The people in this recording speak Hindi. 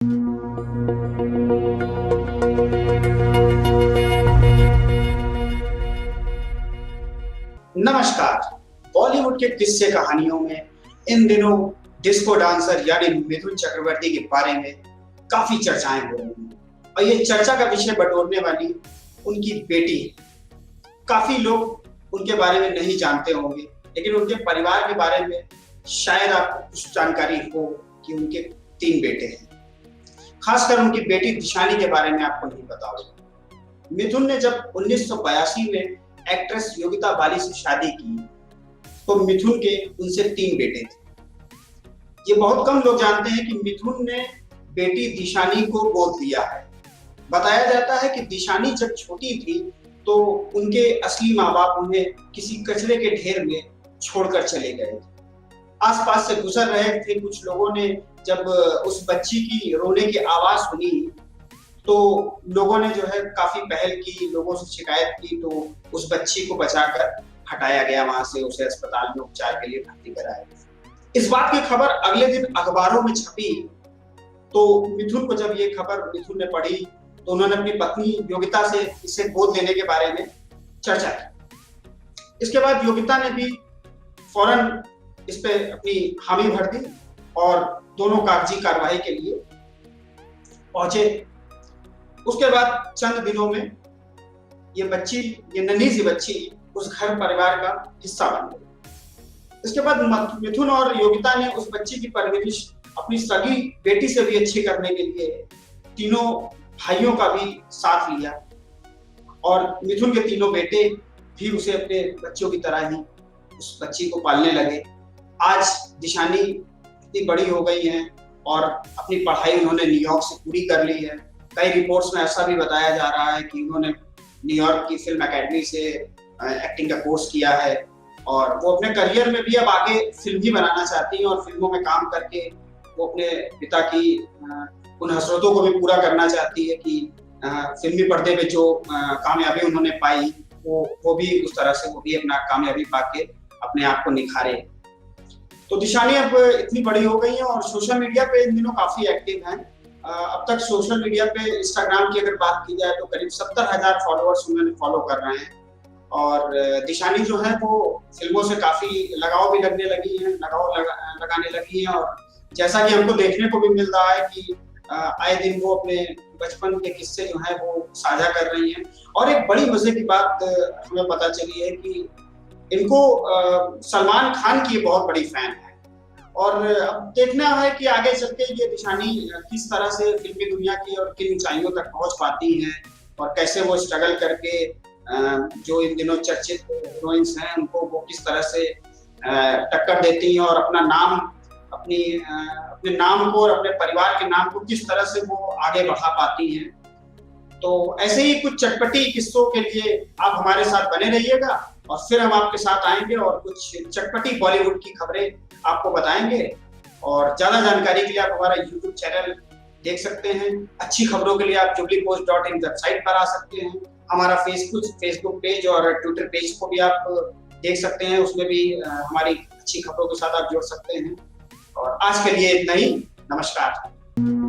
नमस्कार। बॉलीवुड के किस्से कहानियों में इन दिनों डिस्को डांसर यानी मिथुन चक्रवर्ती के बारे में काफी चर्चाएं हो रही हैं और ये चर्चा का विषय बटोरने वाली उनकी बेटी है। काफी लोग उनके बारे में नहीं जानते होंगे, लेकिन उनके परिवार के बारे में शायद आपको कुछ जानकारी हो कि उनके 3 बेटे हैं। खासकर उनकी बेटी दिशानी के बारे में आपको नहीं पता होगा। मिथुन ने जब 1982 में एक्ट्रेस योगिता बाली से शादी की तो मिथुन के उनसे 3 बेटे थे। ये बहुत कम लोग जानते हैं कि मिथुन ने बेटी दिशानी को गोद लिया है। बताया जाता है कि दिशानी जब छोटी थी तो उनके असली माँ बाप उन्हें किसी कचरे के ढेर में छोड़कर चले गए थे। आसपास से गुजर रहे थे कुछ लोगों ने जब उस बच्ची की रोने की आवाज सुनी तो लोगों ने जो है काफी पहल की, लोगों से शिकायत की, तो उस बच्ची को बचाकर हटाया गया वहां से, उसे अस्पताल में उपचार के लिए भर्ती कराया। इस बात की खबर अगले दिन अखबारों में छपी तो मिथुन को जब ये खबर मिथुन ने पढ़ी तो उन्होंने अपनी पत्नी योगिता से इसे गोद लेने के बारे में चर्चा की। इसके बाद योगिता ने भी फौरन इस पे अपनी हामी भर दी और दोनों कागजी कार्रवाई के लिए पहुंचे। उसके बाद चंद दिनों में ये नन्ही सी बच्ची उस घर परिवार का हिस्सा बन गई। इसके बाद मिथुन और योगिता ने उस बच्ची की परवरिश अपनी सगी बेटी से भी अच्छी करने के लिए तीनों भाइयों का भी साथ लिया और मिथुन के तीनों बेटे भी उसे अपने बच्चों की तरह ही उस बच्ची को पालने लगे। आज दिशानी इतनी बड़ी हो गई है और अपनी पढ़ाई उन्होंने न्यूयॉर्क से पूरी कर ली है। कई रिपोर्ट्स में ऐसा भी बताया जा रहा है कि उन्होंने न्यूयॉर्क की फिल्म एकेडमी से एक्टिंग का कोर्स किया है और वो अपने करियर में भी अब आगे फिल्म ही बनाना चाहती हैं और फिल्मों में काम करके वो अपने पिता की उन हसरतों को भी पूरा करना चाहती है कि फिल्मी पर्दे पे जो कामयाबी उन्होंने पाई वो भी उस तरह से वो भी अपना कामयाबी पाके अपने आप को निखारे। तो दिशानी अब इतनी बड़ी हो गई है और सोशल मीडिया पे इन दिनों काफी एक्टिव हैं। अब तक सोशल मीडिया पे इंस्टाग्राम की अगर बात की जाए तो करीब 70,000 फॉलोअर्स उन्होंने फॉलो कर रहे हैं और दिशानी जो है वो फिल्मों से काफी लगाव भी लगाने लगी है और जैसा कि हमको देखने को भी मिल रहा है कि आए दिन वो अपने बचपन के किस्से जो है वो साझा कर रही हैं। और एक बड़ी मजे की बात हमें पता चली है कि इनको सलमान खान की बहुत बड़ी फैन है और अब देखना है कि आगे चल के ये दिशानी किस तरह से फिल्मी दुनिया की और किन ऊंचाइयों तक पहुंच पाती हैं और कैसे वो स्ट्रगल करके जो इन दिनों चर्चित हीरोइंस हैं उनको वो किस तरह से टक्कर देती हैं और अपने नाम को और अपने परिवार के नाम को किस तरह से वो आगे बढ़ा पाती हैं। तो ऐसे ही कुछ चटपटी किस्सों के लिए आप हमारे साथ बने रहिएगा और फिर हम आपके साथ आएंगे और कुछ चटपटी बॉलीवुड की खबरें आपको बताएंगे। और ज्यादा जानकारी के लिए आप हमारा YouTube चैनल देख सकते हैं। अच्छी खबरों के लिए आप jubileepost.in वेबसाइट पर आ सकते हैं। हमारा फेसबुक पेज और ट्विटर पेज को भी आप देख सकते हैं, उसमें भी हमारी अच्छी खबरों के साथ आप जुड़ सकते हैं। और आज के लिए इतना ही। नमस्कार।